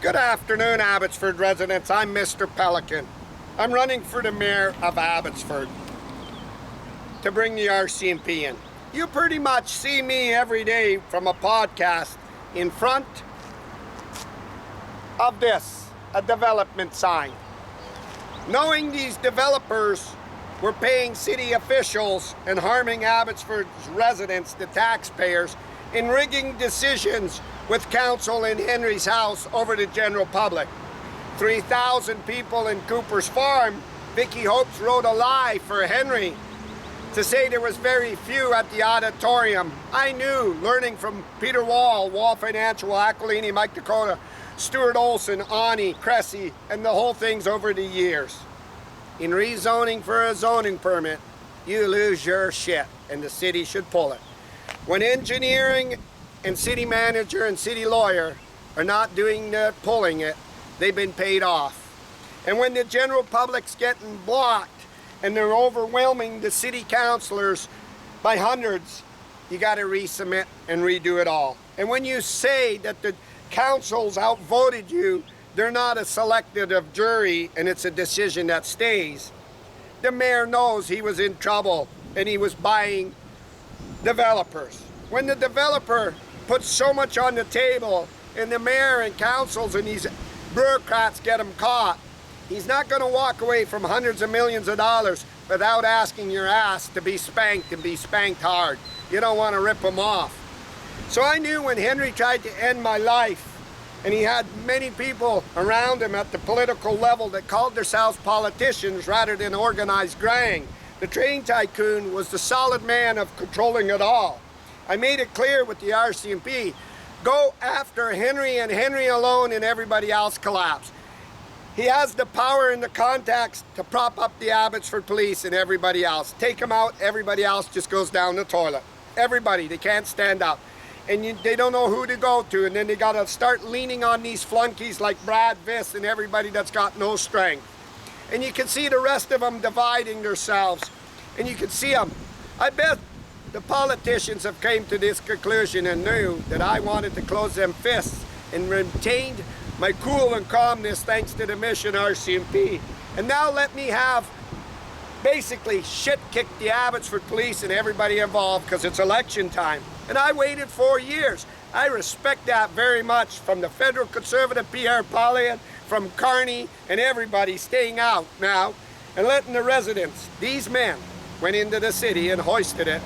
Good afternoon, Abbotsford residents. I'm Mr. Pelican. I'm running for the mayor of Abbotsford to bring the RCMP in. You pretty much see me every day from a podcast in front of this, a development sign. Knowing these developers were paying city officials and harming Abbotsford's residents, the taxpayers, in rigging decisions with council in Henry's house over the general public. 3,000 people in Cooper's Farm. Vicky Hopes wrote a lie for Henry to say there was very few at the auditorium. I knew, learning from Peter Wall, Wall Financial, Aquilini, Mike Dakota, Stuart Olson, Ani, Cressy, and the whole thing's over the years. In rezoning for a zoning permit, you lose your shit, and the city should pull it. When engineering and city manager and city lawyer are not doing the pulling it, they've been paid off. And when the general public's getting blocked and they're overwhelming the city councilors by hundreds, you got to resubmit and redo it all. And when you say that the councils outvoted you, they're not a selective jury and it's a decision that stays. The mayor knows he was in trouble and he was buying developers. When the developer puts so much on the table and the mayor and councils and these bureaucrats get him caught, he's not going to walk away from hundreds of millions of dollars without asking your ass to be spanked and be spanked hard. You don't want to rip him off. So I knew when Henry tried to end my life, and he had many people around him at the political level that called themselves politicians rather than organized gang. The train tycoon was the solid man of controlling it all. I made it clear with the RCMP, go after Henry and Henry alone and everybody else collapse. He has the power and the contacts to prop up the Abbotsford police and everybody else. Take him out, everybody else just goes down the toilet. Everybody, they can't stand up. And they don't know who to go to, and then they gotta start leaning on these flunkies like Brad Viss and everybody that's got no strength. And you can see the rest of them dividing themselves, and you can see them. I bet the politicians have came to this conclusion and knew that I wanted to close them fists and retained my cool and calmness thanks to the mission RCMP. And now let me have basically shit kick the Abbotsford police and everybody involved because it's election time. And I waited 4 years. I respect that very much from the federal conservative Pierre Poilievre, from Carney, and everybody staying out now and letting the residents, these men, went into the city and hoisted it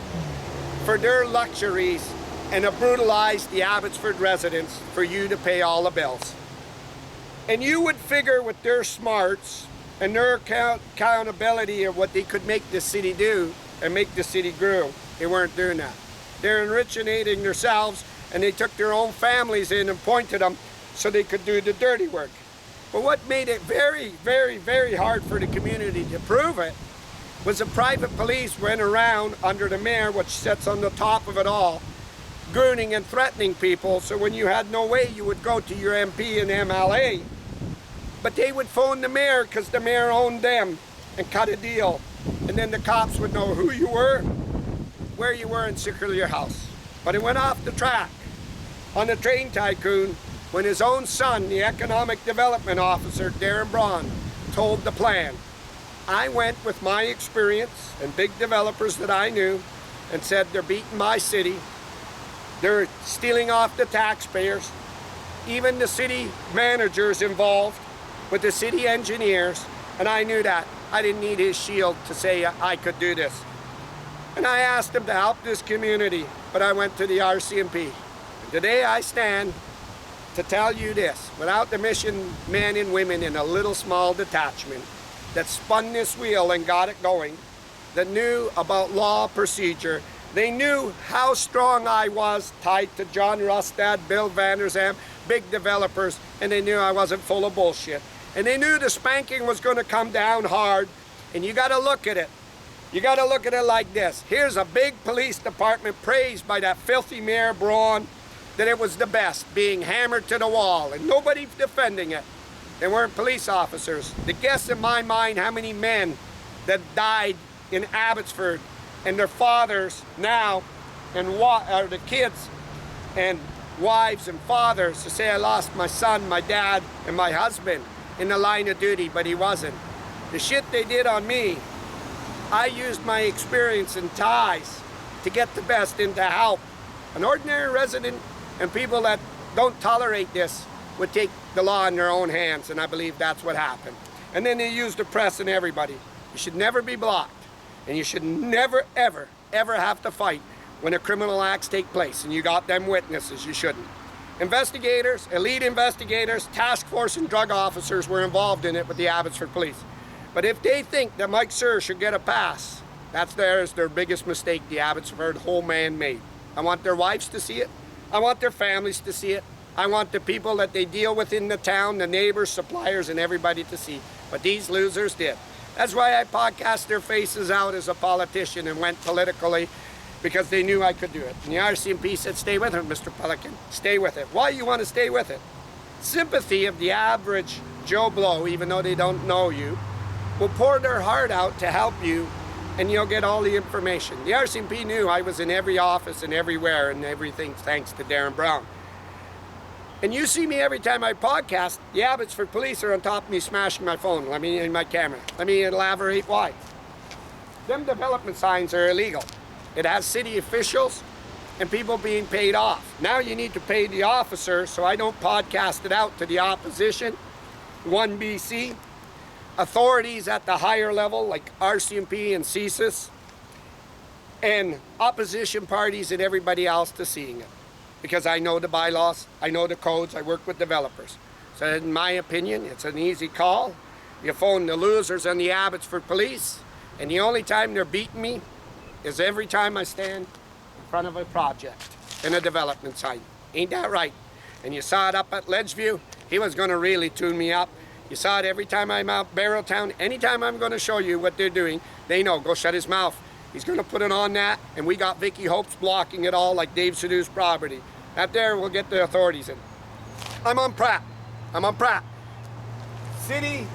for their luxuries and have brutalized the Abbotsford residents for you to pay all the bills. And you would figure with their smarts and their accountability of what they could make the city do and make the city grow, they weren't doing that. They're enriching themselves, and they took their own families in and pointed them so they could do the dirty work. But what made it very, very, very hard for the community to prove it was the private police went around under the mayor, which sits on the top of it all, gooning and threatening people. So when you had no way, you would go to your MP and MLA. But they would phone the mayor because the mayor owned them and cut a deal. And then the cops would know who you were, where you were, and secure your house. But it went off the track on the train tycoon when his own son, the economic development officer, Darren Braun, told the plan. I went with my experience and big developers that I knew and said they're beating my city, they're stealing off the taxpayers, even the city managers involved with the city engineers, and I knew that. I didn't need his shield to say I could do this. And I asked him to help this community, but I went to the RCMP. And today I stand to tell you this, without the mission men and women in a little small detachment that spun this wheel and got it going, that knew about law procedure, they knew how strong I was tied to John Rustad, Bill Vanderzam, big developers, and they knew I wasn't full of bullshit. And they knew the spanking was gonna come down hard, and you gotta look at it. You got to look at it like this. Here's a big police department praised by that filthy Mayor Braun that it was the best, being hammered to the wall, and nobody defending it. They weren't police officers. The guess in my mind how many men that died in Abbotsford and their fathers now and the kids and wives and fathers to say I lost my son, my dad, and my husband in the line of duty, but he wasn't. The shit they did on me, I used my experience and ties to get the best and to help. An ordinary resident and people that don't tolerate this would take the law in their own hands, and I believe that's what happened. And then they used the press and everybody. You should never be blocked, and you should never, ever, ever have to fight when a criminal acts take place, and you got them witnesses. You shouldn't. Investigators, elite investigators, task force and drug officers were involved in it with the Abbotsford Police. But if they think that Mike Sir should get a pass, that's their biggest mistake the Abbotsford whole man made. I want their wives to see it. I want their families to see it. I want the people that they deal with in the town, the neighbors, suppliers, and everybody to see. But these losers did. That's why I podcast their faces out as a politician and went politically, because they knew I could do it. And the RCMP said, stay with it, Mr. Pelican. Stay with it. Why you want to stay with it? Sympathy of the average Joe Blow, even though they don't know you, will pour their heart out to help you, and you'll get all the information. The RCMP knew I was in every office and everywhere and everything thanks to Darren Brown. And you see me every time I podcast, the Abbotsford Police are on top of me smashing my phone, in my camera. Let me elaborate why. Them development signs are illegal. It has city officials and people being paid off. Now you need to pay the officer, so I don't podcast it out to the opposition, 1BC, authorities at the higher level like RCMP and CSIS, and opposition parties and everybody else to seeing it. Because I know the bylaws, I know the codes, I work with developers. So in my opinion, it's an easy call. You phone the losers and the Abbotsford Police, and the only time they're beating me is every time I stand in front of a project in a development site. Ain't that right? And you saw it up at Ledgeview. He was gonna really tune me up. You saw it every time I'm out Barreltown. Anytime I'm gonna show you what they're doing, they know, go shut his mouth. He's gonna put it on that, and we got Vicky Hopes blocking it all like Dave Sadoo's property. That there will get the authorities in. I'm on Pratt. City,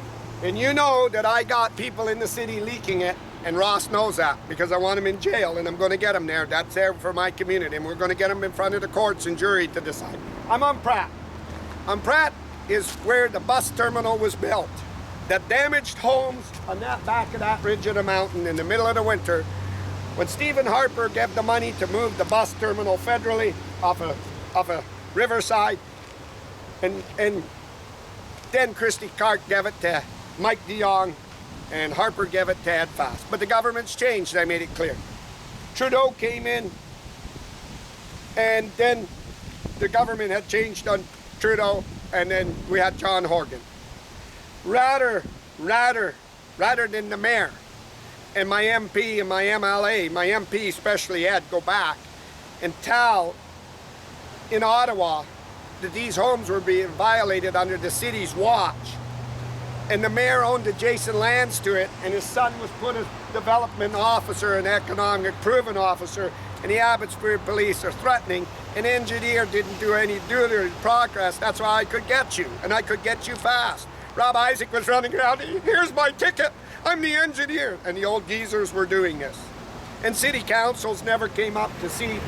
and you know that I got people in the city leaking it, and Ross knows that because I want him in jail, and I'm gonna get him there. That's there for my community, and we're gonna get him in front of the courts and jury to decide. I'm on Pratt. On Pratt is where the bus terminal was built. The damaged homes on that back of that ridge of the mountain in the middle of the winter, when Stephen Harper gave the money to move the bus terminal federally off a riverside, and then Christy Clark gave it to Mike DeYoung, and Harper gave it to Ed Fast. But the government's changed, I made it clear. Trudeau came in, and then the government had changed on Trudeau, and then we had John Horgan. Rather than the mayor and my MP and my MLA, my MP especially Ed, go back and tell in Ottawa that these homes were being violated under the city's watch, and the mayor owned adjacent lands to it, and his son was put as development officer and economic proven officer, and the Abbotsford Police are threatening. An engineer didn't do any progress. That's why I could get you, and I could get you fast. Rob Isaac was running around, here's my ticket, I'm the engineer, and the old geezers were doing this. And city councils never came up to see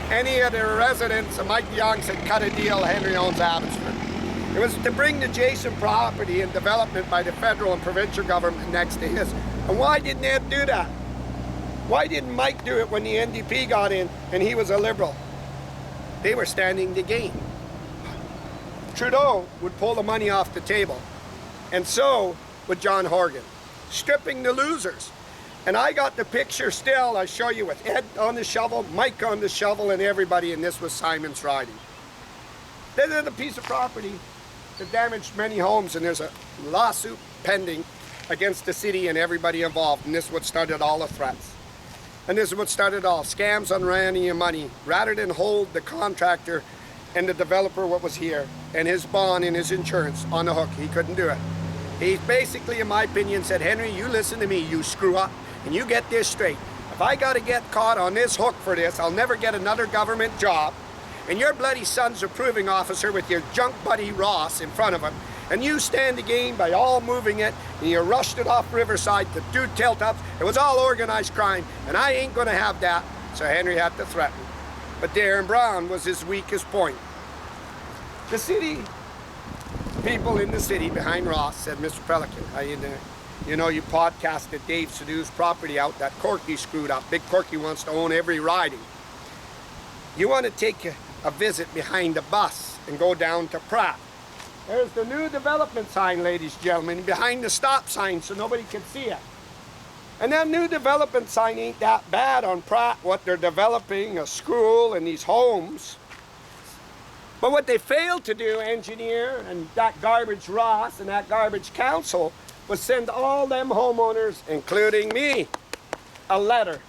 any of their residents, and Mike DeYoung said, cut a deal, Henry owns Abbotsford. It was to bring adjacent property and development by the federal and provincial government next to his. And why didn't Ed do that? Why didn't Mike do it when the NDP got in and he was a Liberal? They were standing to gain. Trudeau would pull the money off the table, and so would John Horgan, stripping the losers. And I got the picture still, I show you, with Ed on the shovel, Mike on the shovel, and everybody, and this was Simon's riding. Then there's a piece of property that damaged many homes, and there's a lawsuit pending against the city and everybody involved, and this is what started all the threats. And this is what started all, scams on running of money, rather than hold the contractor and the developer what was here, and his bond and his insurance on the hook. He couldn't do it. He basically, in my opinion, said, Henry, you listen to me, you screw up, and you get this straight. If I gotta get caught on this hook for this, I'll never get another government job, and your bloody son's a proving officer with your junk buddy Ross in front of him, and you stand to gain by all moving it, and you rushed it off Riverside to do tilt-ups. It was all organized crime, and I ain't gonna have that. So Henry had to threaten. But Darren Brown was his weakest point. The city, people in the city behind Ross said, Mr. Pelican, you know, you podcasted Dave Sadu's property out that Corky screwed up. Big Corky wants to own every riding. You want to take a visit behind the bus and go down to Pratt. There's the new development sign, ladies and gentlemen, behind the stop sign so nobody can see it. And that new development sign ain't that bad on Pratt, what they're developing, a school and these homes. But what they failed to do, engineer and that garbage Ross and that garbage council, was send all them homeowners, including me, a letter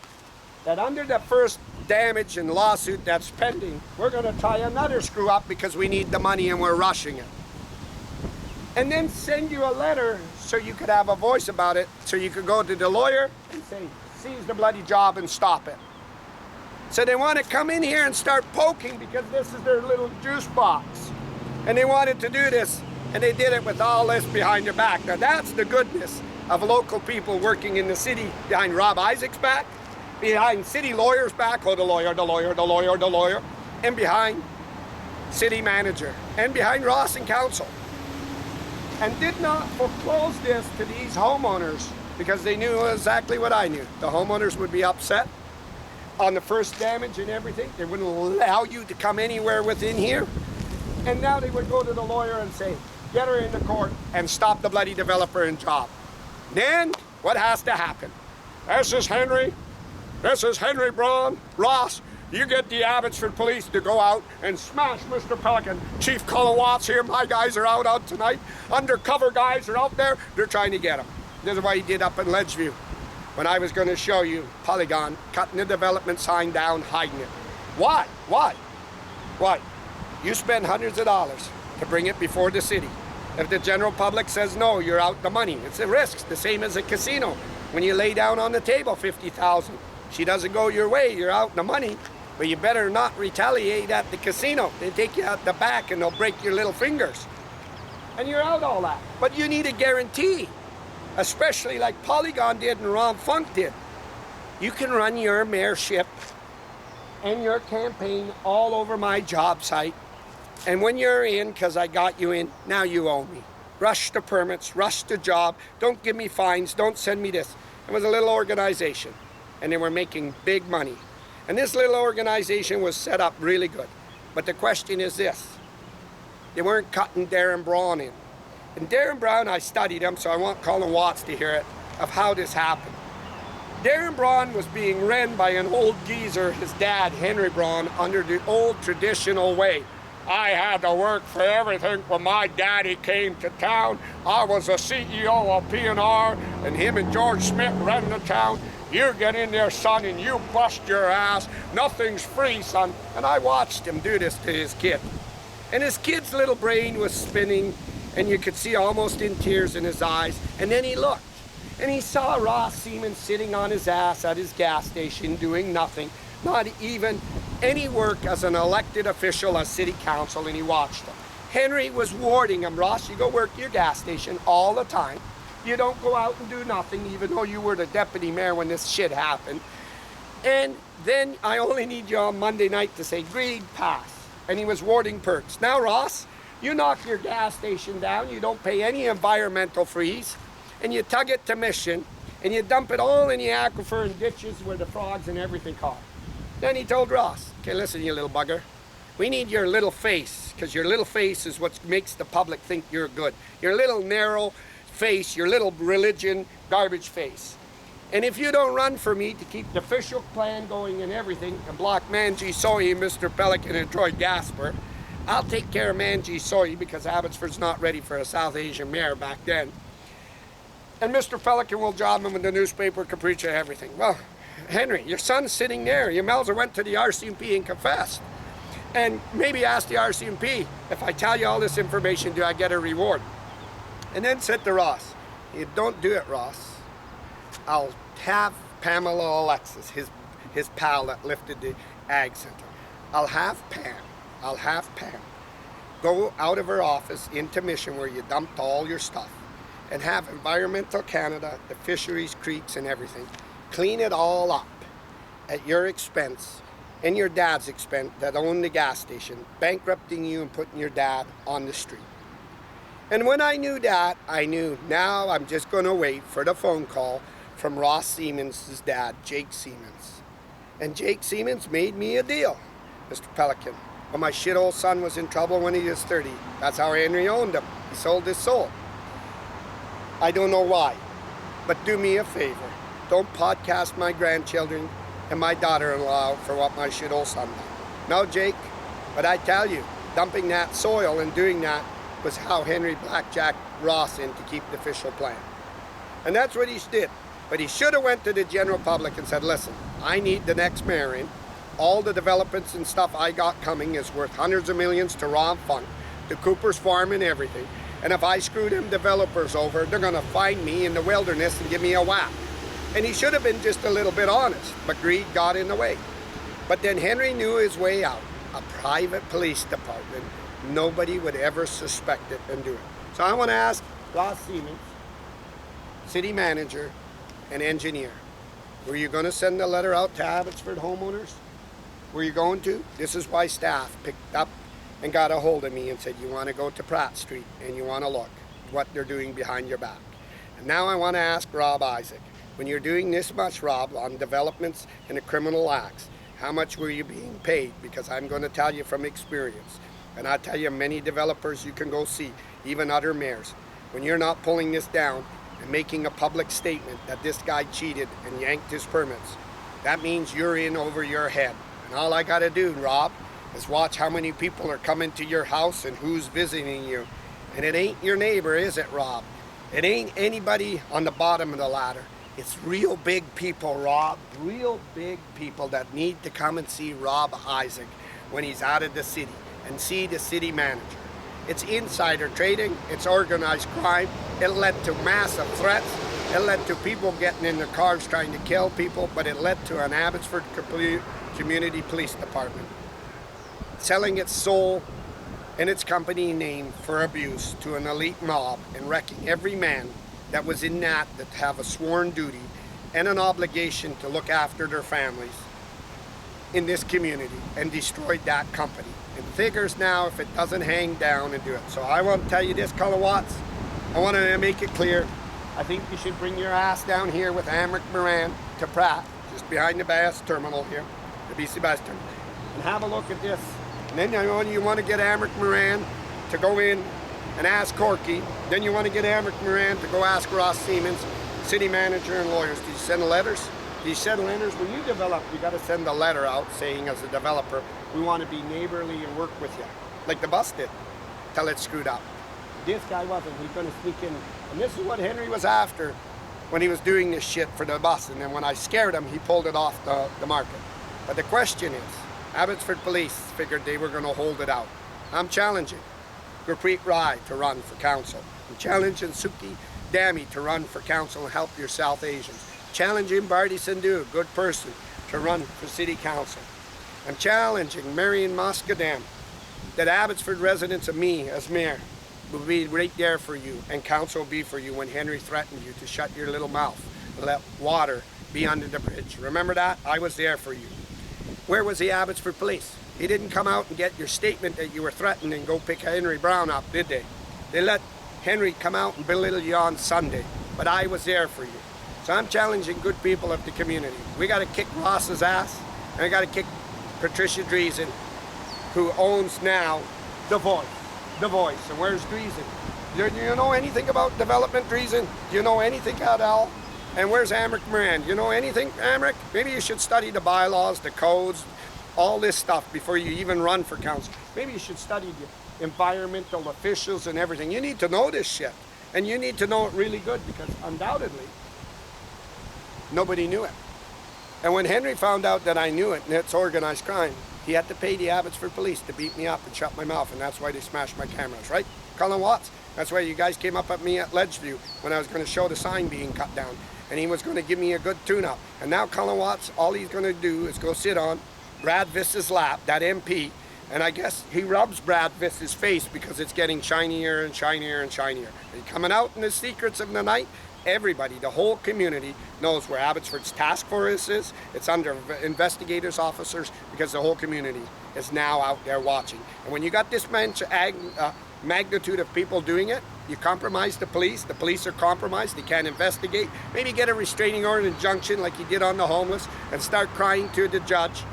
that under the first damage and lawsuit that's pending, we're going to try another screw up because we need the money and we're rushing it. And then send you a letter so you could have a voice about it, so you could go to the lawyer and say, seize the bloody job and stop it. So they want to come in here and start poking because this is their little juice box. And they wanted to do this, and they did it with all this behind their back. Now that's the goodness of local people working in the city behind Rob Isaac's back, behind city lawyers' back, the lawyer, and behind city manager, and behind Ross and council. And did not foreclose this to these homeowners because they knew exactly what I knew. The homeowners would be upset on the first damage and everything. They wouldn't allow you to come anywhere within here. And now they would go to the lawyer and say, get her into court and stop the bloody developer and job. Then what has to happen? This is Henry Braun, Ross. You get the Abbotsford police to go out and smash Mr. Pelican. Chief Cullen Watts here, my guys are out tonight. Undercover guys are out there, they're trying to get him. This is what he did up in Ledgeview when I was going to show you Polygon cutting the development sign down, hiding it. Why? You spend hundreds of dollars to bring it before the city. If the general public says no, you're out the money. It's a risk, the same as a casino. When you lay down on the table $50,000, she doesn't go your way, you're out the money. But you better not retaliate at the casino. They take you out the back and they'll break your little fingers. And you're out all that. But you need a guarantee, especially like Polygon did and Ron Funk did. You can run your mayorship and your campaign all over my job site. And when you're in, because I got you in, now you owe me. Rush the permits, rush the job. Don't give me fines, don't send me this. It was a little organization and they were making big money. And this little organization was set up really good. But the question is this. They weren't cutting Darren Braun in. And Darren Braun, I studied him, so I want Colin Watts to hear it, of how this happened. Darren Braun was being run by an old geezer, his dad, Henry Braun, under the old traditional way. I had to work for everything when my daddy came to town. I was a CEO of P&R, and him and George Smith ran the town. You get in there, son, and you bust your ass. Nothing's free, son. And I watched him do this to his kid. And his kid's little brain was spinning, and you could see almost in tears in his eyes. And then he looked, and he saw Ross Seaman sitting on his ass at his gas station doing nothing, not even any work as an elected official as city council, and he watched him. Henry was warning him, Ross, you go work your gas station all the time. You don't go out and do nothing, even though you were the deputy mayor when this shit happened. And then I only need you on Monday night to say, agreed, pass. And he was warding perks. Now, Ross, you knock your gas station down, you don't pay any environmental fees, and you tug it to Mission, and you dump it all in the aquifer and ditches where the frogs and everything are. Then he told Ross, okay, listen, you little bugger, we need your little face, because your little face is what makes the public think you're good. Your little narrow face, your little religion garbage face. And if you don't run for me to keep the official plan going and everything, and block Manji Soy, Mr. Pelican, and Troy Gasper, I'll take care of Manji Soy because Abbotsford's not ready for a South Asian mayor back then. And Mr. Pelican will job him in the newspaper, Capricha, everything. Well, Henry, your son's sitting there. You might as well went to the RCMP and confessed. And maybe ask the RCMP, if I tell you all this information, do I get a reward? And then said to Ross, you don't do it, Ross. I'll have Pamela Alexis, his pal that lifted the Ag Center. I'll have Pam go out of her office into Mission where you dumped all your stuff and have Environmental Canada, the fisheries, creeks and everything, clean it all up at your expense and your dad's expense that owned the gas station, bankrupting you and putting your dad on the street. And when I knew that, I knew now I'm just going to wait for the phone call from Ross Siemens' dad, Jake Siemens. And Jake Siemens made me a deal, Mr. Pelican. But my shit old son was in trouble when he was 30. That's how Henry owned him. He sold his soul. I don't know why, but do me a favor. Don't podcast my grandchildren and my daughter-in-law for what my shit old son done. No, Jake, but I tell you, dumping that soil and doing that was how Henry blackjacked Ross in to keep the official plan. And that's what he did. But he should have went to the general public and said, listen, I need the next mayor in. All the developments and stuff I got coming is worth hundreds of millions to Ron Funk, to Cooper's Farm and everything. And if I screw them developers over, they're going to find me in the wilderness and give me a whack. And he should have been just a little bit honest, but greed got in the way. But then Henry knew his way out. A private police department. Nobody would ever suspect it and do it. So I want to ask Ross Siemens, city manager and engineer, were you going to send a letter out to Abbotsford homeowners? Were you going to? This is why staff picked up and got a hold of me and said, you want to go to Pratt Street and you want to look what they're doing behind your back. And now I want to ask Rob Isaac, when you're doing this much, Rob, on developments and the criminal acts, how much were you being paid? Because I'm going to tell you from experience, and I'll tell you many developers you can go see, even other mayors, when you're not pulling this down and making a public statement that this guy cheated and yanked his permits, that means you're in over your head. And all I got to do, Rob, is watch how many people are coming to your house and who's visiting you. And it ain't your neighbor, is it, Rob? It ain't anybody on the bottom of the ladder. It's real big people, Rob. Real big people that need to come and see Rob Isaac when he's out of the city and see the city manager. It's insider trading. It's organized crime. It led to massive threats. It led to people getting in their cars trying to kill people, but it led to an Abbotsford Community Police Department selling its soul and its company name for abuse to an elite mob and wrecking every man that was in that have a sworn duty and an obligation to look after their families in this community, and destroyed that company. And figures now if it doesn't hang down and do it. So I want to tell you this, Colin Watts, I want to make it clear, I think you should bring your ass down here with Amric Moran to Pratt, just behind the Bass Terminal here, the BC Bass Terminal, and have a look at this. And then you want to get Amric Moran to go in and ask Corky. Then you want to get Amric Moran to go ask Ross Siemens, city manager and lawyers. Did you send letters? Did you send letters? When you develop, you got to send a letter out saying, as a developer, we want to be neighborly and work with you, like the bus did, till it screwed up. This guy wasn't. He's going to sneak in. And this is what Henry was after when he was doing this shit for the bus. And then when I scared him, he pulled it off the market. But the question is, Abbotsford Police figured they were going to hold it out. I'm challenging Gurpreet Rai to run for council. I'm challenging Suki Dami to run for council and help your South Asians. Challenging Barty Sandhu, a good person, to run for city council. I'm challenging Marion Moscadam that Abbotsford residents and me as mayor will be right there for you, and council will be for you when Henry threatened you to shut your little mouth and let water be under the bridge. Remember that? I was there for you. Where was the Abbotsford Police? He didn't come out and get your statement that you were threatened and go pick Henry Brown up, did they? They let Henry come out and belittle you on Sunday, but I was there for you. So I'm challenging good people of the community. We got to kick Ross's ass, and I got to kick Patricia Dreesen, who owns now The Voice. The Voice. And where's Dreesen? Do you know anything about development, Dreesen? Do you know anything at all? And where's Amric Moran? Do you know anything, Amric? Maybe you should study the bylaws, the codes, all this stuff before you even run for council. Maybe you should study the environmental officials and everything. You need to know this shit. And you need to know it really good, because undoubtedly, nobody knew it. And when Henry found out that I knew it, and it's organized crime, he had to pay the Abbotsford Police to beat me up and shut my mouth, and that's why they smashed my cameras, right? Colin Watts, that's why you guys came up at me at Ledgeview when I was going to show the sign being cut down, and he was going to give me a good tune-up. And now Colin Watts, all he's going to do is go sit on Brad Viss's lap, that MP, and I guess he rubs Brad Viss's face because it's getting shinier and shinier and shinier. And coming out in the secrets of the night, everybody, the whole community knows where Abbotsford's task force is. It's under investigators, officers, because the whole community is now out there watching. And when you got this magnitude of people doing it, you compromise the police are compromised, they can't investigate, maybe get a restraining order injunction like you did on the homeless and start crying to the judge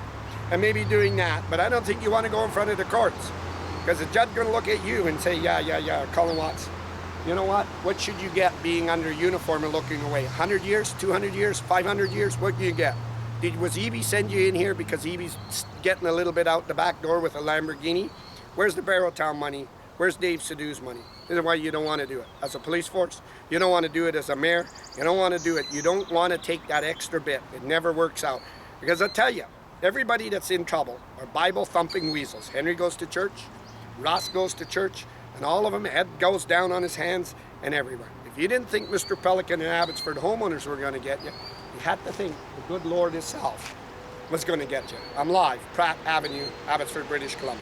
and maybe doing that. But I don't think you want to go in front of the courts, because the judge is going to look at you and say, yeah, Colin Watts, you know what should you get being under uniform and looking away? 100 years, 200 years, 500 years, what do you get? Was Evie send you in here because Evie's getting a little bit out the back door with a Lamborghini? Where's the Barrowtown money? Where's Dave Sadoo's money? This is why you don't want to do it. As a police force, you don't want to do it as a mayor. You don't want to do it. You don't want to take that extra bit. It never works out. Because I tell you, everybody that's in trouble are Bible-thumping weasels. Henry goes to church, Ross goes to church, and all of them, Ed goes down on his hands and everywhere. If you didn't think Mr. Pelican and Abbotsford homeowners were going to get you, you had to think the good Lord himself was going to get you. I'm live, Pratt Avenue, Abbotsford, British Columbia.